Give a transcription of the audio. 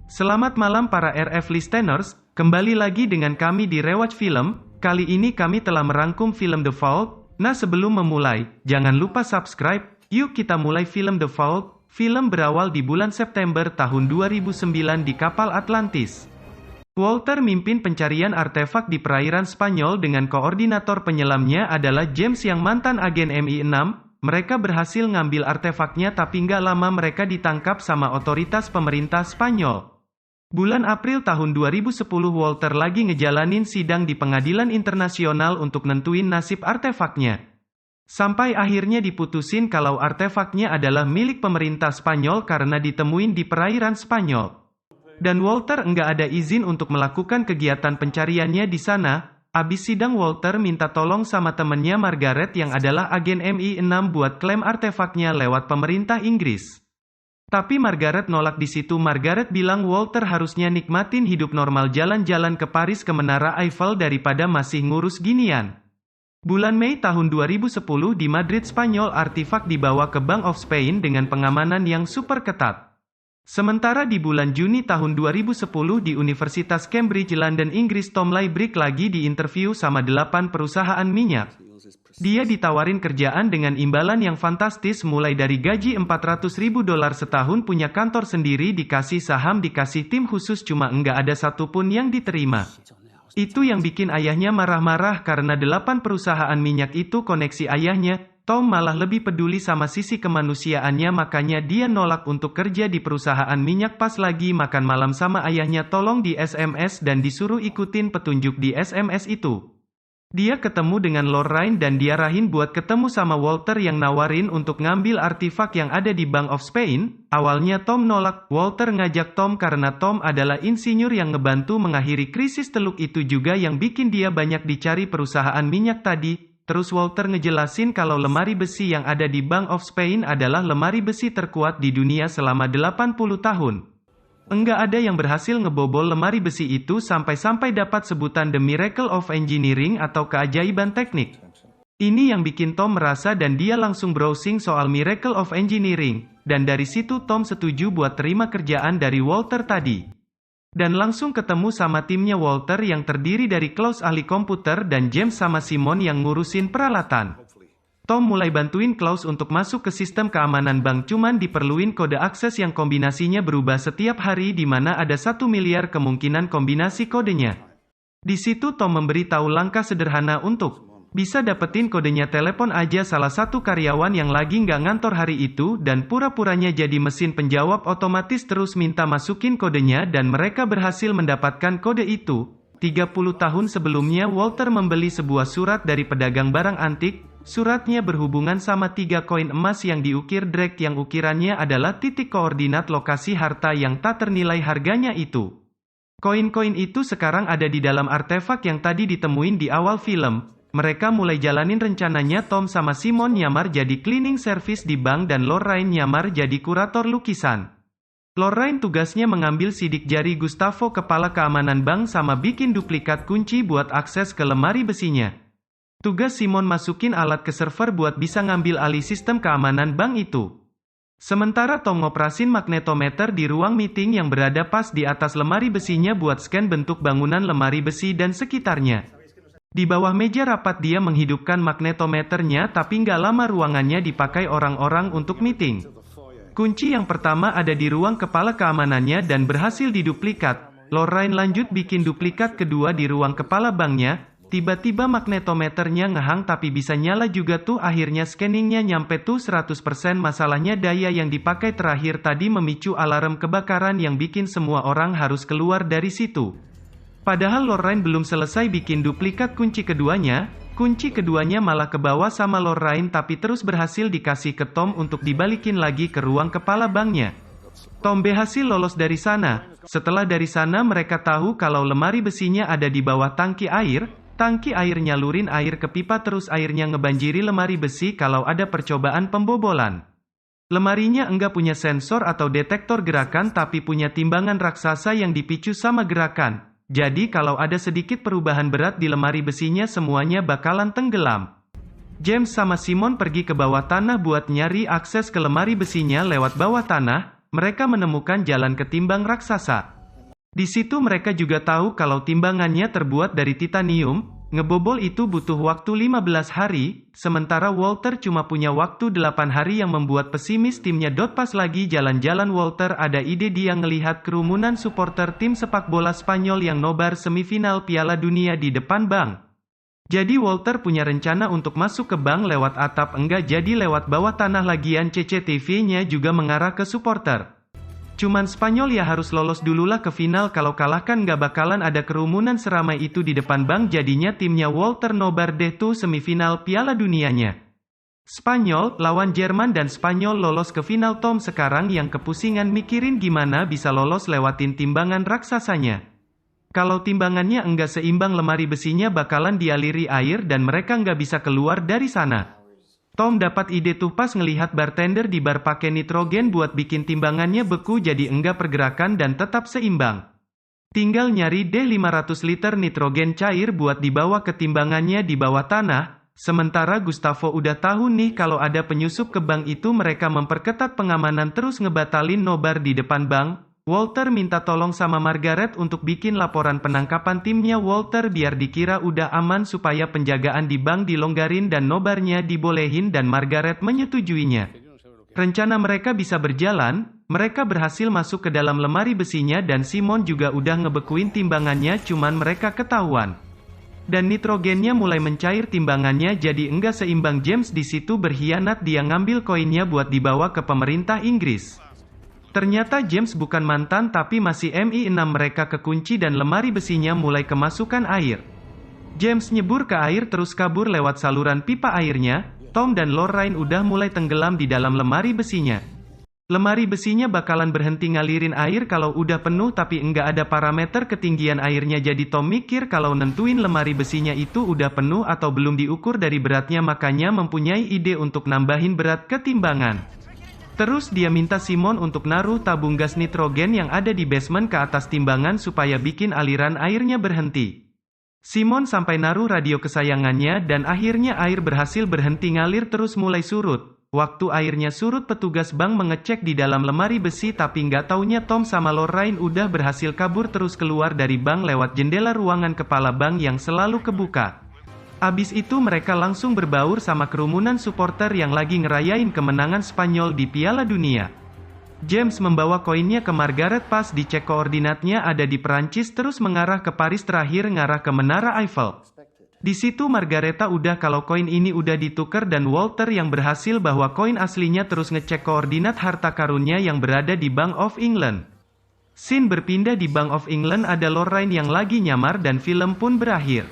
Selamat malam para RF listeners, kembali lagi dengan kami di Rewatch Film. Kali ini kami telah merangkum film The Vault. Nah sebelum memulai, jangan lupa subscribe. Yuk kita mulai film The Vault. Film berawal di bulan September tahun 2009 di kapal Atlantis. Walter mimpin pencarian artefak di perairan Spanyol dengan koordinator penyelamnya adalah James yang mantan agen MI6. Mereka berhasil ngambil artefaknya tapi nggak lama mereka ditangkap sama otoritas pemerintah Spanyol. Bulan April tahun 2010 Walter lagi ngejalanin sidang di pengadilan internasional untuk nentuin nasib artefaknya. Sampai akhirnya diputusin kalau artefaknya adalah milik pemerintah Spanyol karena ditemuin di perairan Spanyol. Dan Walter nggak ada izin untuk melakukan kegiatan pencariannya di sana. Abis sidang Walter minta tolong sama temennya Margaret yang adalah agen MI6 buat klaim artefaknya lewat pemerintah Inggris. Tapi Margaret nolak di situ. Margaret bilang Walter harusnya nikmatin hidup normal jalan-jalan ke Paris ke Menara Eiffel daripada masih ngurus ginian. Bulan Mei tahun 2010 di Madrid, Spanyol, artefak dibawa ke Bank of Spain dengan pengamanan yang super ketat. Sementara di bulan Juni tahun 2010 di Universitas Cambridge, London, Inggris, Tom Liebrecht lagi diinterview sama 8 perusahaan minyak. Dia ditawarin kerjaan dengan imbalan yang fantastis mulai dari gaji $400.000 setahun, punya kantor sendiri, dikasih saham, dikasih tim khusus, cuma nggak ada satupun yang diterima. Itu yang bikin ayahnya marah-marah karena 8 perusahaan minyak itu koneksi ayahnya. Tom malah lebih peduli sama sisi kemanusiaannya, makanya dia nolak untuk kerja di perusahaan minyak. Pas lagi makan malam sama ayahnya tolong di SMS dan disuruh ikutin petunjuk di SMS itu. Dia ketemu dengan Lorraine dan diarahin buat ketemu sama Walter yang nawarin untuk ngambil artefak yang ada di Bank of Spain. Awalnya Tom nolak. Walter ngajak Tom karena Tom adalah insinyur yang ngebantu mengakhiri krisis Teluk itu juga yang bikin dia banyak dicari perusahaan minyak tadi. Terus Walter ngejelasin kalau lemari besi yang ada di Bank of Spain adalah lemari besi terkuat di dunia selama 80 tahun. Enggak ada yang berhasil ngebobol lemari besi itu sampai-sampai dapat sebutan The Miracle of Engineering atau keajaiban teknik. Ini yang bikin Tom merasa dan dia langsung browsing soal Miracle of Engineering. Dan dari situ Tom setuju buat terima kerjaan dari Walter tadi. Dan langsung ketemu sama timnya Walter yang terdiri dari Klaus ahli komputer dan James sama Simon yang ngurusin peralatan. Tom mulai bantuin Klaus untuk masuk ke sistem keamanan bank, cuman diperluin kode akses yang kombinasinya berubah setiap hari di mana ada 1 miliar kemungkinan kombinasi kodenya. Di situ Tom memberitahu langkah sederhana untuk bisa dapetin kodenya. Telepon aja salah satu karyawan yang lagi nggak ngantor hari itu dan pura-puranya jadi mesin penjawab otomatis terus minta masukin kodenya dan mereka berhasil mendapatkan kode itu. 30 tahun sebelumnya Walter membeli sebuah surat dari pedagang barang antik. Suratnya berhubungan sama 3 koin emas yang diukir Drake yang ukirannya adalah titik koordinat lokasi harta yang tak ternilai harganya itu. Koin-koin itu sekarang ada di dalam artefak yang tadi ditemuin di awal film. Mereka mulai jalanin rencananya. Tom sama Simon nyamar jadi cleaning service di bank dan Lorraine nyamar jadi kurator lukisan. Lorraine tugasnya mengambil sidik jari Gustavo, kepala keamanan bank, sama bikin duplikat kunci buat akses ke lemari besinya. Tugas Simon masukin alat ke server buat bisa ngambil alih sistem keamanan bank itu. Sementara Tom ngoperasin magnetometer di ruang meeting yang berada pas di atas lemari besinya buat scan bentuk bangunan lemari besi dan sekitarnya. Di bawah meja rapat dia menghidupkan magnetometernya tapi nggak lama ruangannya dipakai orang-orang untuk meeting. Kunci yang pertama ada di ruang kepala keamanannya dan berhasil diduplikat. Lorraine lanjut bikin duplikat kedua di ruang kepala banknya. Tiba-tiba magnetometernya ngehang tapi bisa nyala juga tuh. Akhirnya scanningnya nyampe tuh 100%. Masalahnya daya yang dipakai terakhir tadi memicu alarm kebakaran yang bikin semua orang harus keluar dari situ. Padahal Lorraine belum selesai bikin duplikat kunci keduanya. Kunci keduanya malah kebawa sama Lorraine tapi terus berhasil dikasih ke Tom untuk dibalikin lagi ke ruang kepala banknya. Tom berhasil lolos dari sana. Setelah dari sana mereka tahu kalau lemari besinya ada di bawah tangki air. Tangki air nyalurin air ke pipa terus airnya ngebanjiri lemari besi kalau ada percobaan pembobolan. Lemarinya enggak punya sensor atau detektor gerakan tapi punya timbangan raksasa yang dipicu sama gerakan. Jadi kalau ada sedikit perubahan berat di lemari besinya semuanya bakalan tenggelam. James sama Simon pergi ke bawah tanah buat nyari akses ke lemari besinya lewat bawah tanah. Mereka menemukan jalan ketimbang raksasa. Di situ mereka juga tahu kalau timbangannya terbuat dari titanium. Ngebobol itu butuh waktu 15 hari, sementara Walter cuma punya waktu 8 hari yang membuat pesimis timnya. Pas lagi jalan-jalan Walter ada ide, dia ngelihat kerumunan supporter tim sepak bola Spanyol yang nobar semifinal Piala Dunia di depan bank. Jadi Walter punya rencana untuk masuk ke bank lewat atap, enggak jadi lewat bawah tanah. Lagian CCTV-nya juga mengarah ke supporter. Cuman Spanyol ya harus lolos dululah ke final, kalau kalah kan nggak bakalan ada kerumunan seramai itu di depan bank. Jadinya timnya Walter nobar deh tuh semifinal Piala Dunianya. Spanyol lawan Jerman dan Spanyol lolos ke final. Tom sekarang yang kepusingan mikirin gimana bisa lolos lewatin timbangan raksasanya. Kalau timbangannya enggak seimbang, lemari besinya bakalan dialiri air dan mereka nggak bisa keluar dari sana. Tom dapat ide tuh pas ngelihat bartender di bar pakai nitrogen buat bikin timbangannya beku jadi enggak pergerakan dan tetap seimbang. Tinggal nyari deh 500 liter nitrogen cair buat dibawa ke timbangannya di bawah tanah. Sementara Gustavo udah tahu nih kalau ada penyusup ke bank itu. Mereka memperketat pengamanan terus ngebatalin nobar di depan bank. Walter minta tolong sama Margaret untuk bikin laporan penangkapan timnya Walter biar dikira udah aman supaya penjagaan di bank dilonggarin dan nobarnya dibolehin, dan Margaret menyetujuinya. Rencana mereka bisa berjalan, mereka berhasil masuk ke dalam lemari besinya dan Simon juga udah ngebekuin timbangannya, cuman mereka ketahuan. Dan nitrogennya mulai mencair, timbangannya jadi enggak seimbang. James di situ berkhianat, dia ngambil koinnya buat dibawa ke pemerintah Inggris. Ternyata James bukan mantan tapi masih MI6. Mereka kekunci dan lemari besinya mulai kemasukan air. James nyebur ke air terus kabur lewat saluran pipa airnya. Tom dan Lorraine udah mulai tenggelam di dalam lemari besinya. Lemari besinya bakalan berhenti ngalirin air kalau udah penuh, tapi enggak ada parameter ketinggian airnya. Jadi Tom mikir kalau nentuin lemari besinya itu udah penuh atau belum diukur dari beratnya, makanya mempunyai ide untuk nambahin berat ke timbangan. Terus dia minta Simon untuk naruh tabung gas nitrogen yang ada di basement ke atas timbangan supaya bikin aliran airnya berhenti. Simon sampai naruh radio kesayangannya dan akhirnya air berhasil berhenti ngalir terus mulai surut. Waktu airnya surut, petugas bank mengecek di dalam lemari besi, tapi nggak taunya Tom sama Lorraine udah berhasil kabur terus keluar dari bank lewat jendela ruangan kepala bank yang selalu kebuka. Abis itu mereka langsung berbaur sama kerumunan supporter yang lagi ngerayain kemenangan Spanyol di Piala Dunia. James membawa koinnya ke Margaret, pas dicek koordinatnya ada di Perancis terus mengarah ke Paris, terakhir ngarah ke Menara Eiffel. Di situ Margareta udah kalau koin ini udah ditukar, dan Walter yang berhasil bahwa koin aslinya terus ngecek koordinat harta karunnya yang berada di Bank of England. Scene berpindah di Bank of England, ada Lorraine yang lagi nyamar dan film pun berakhir.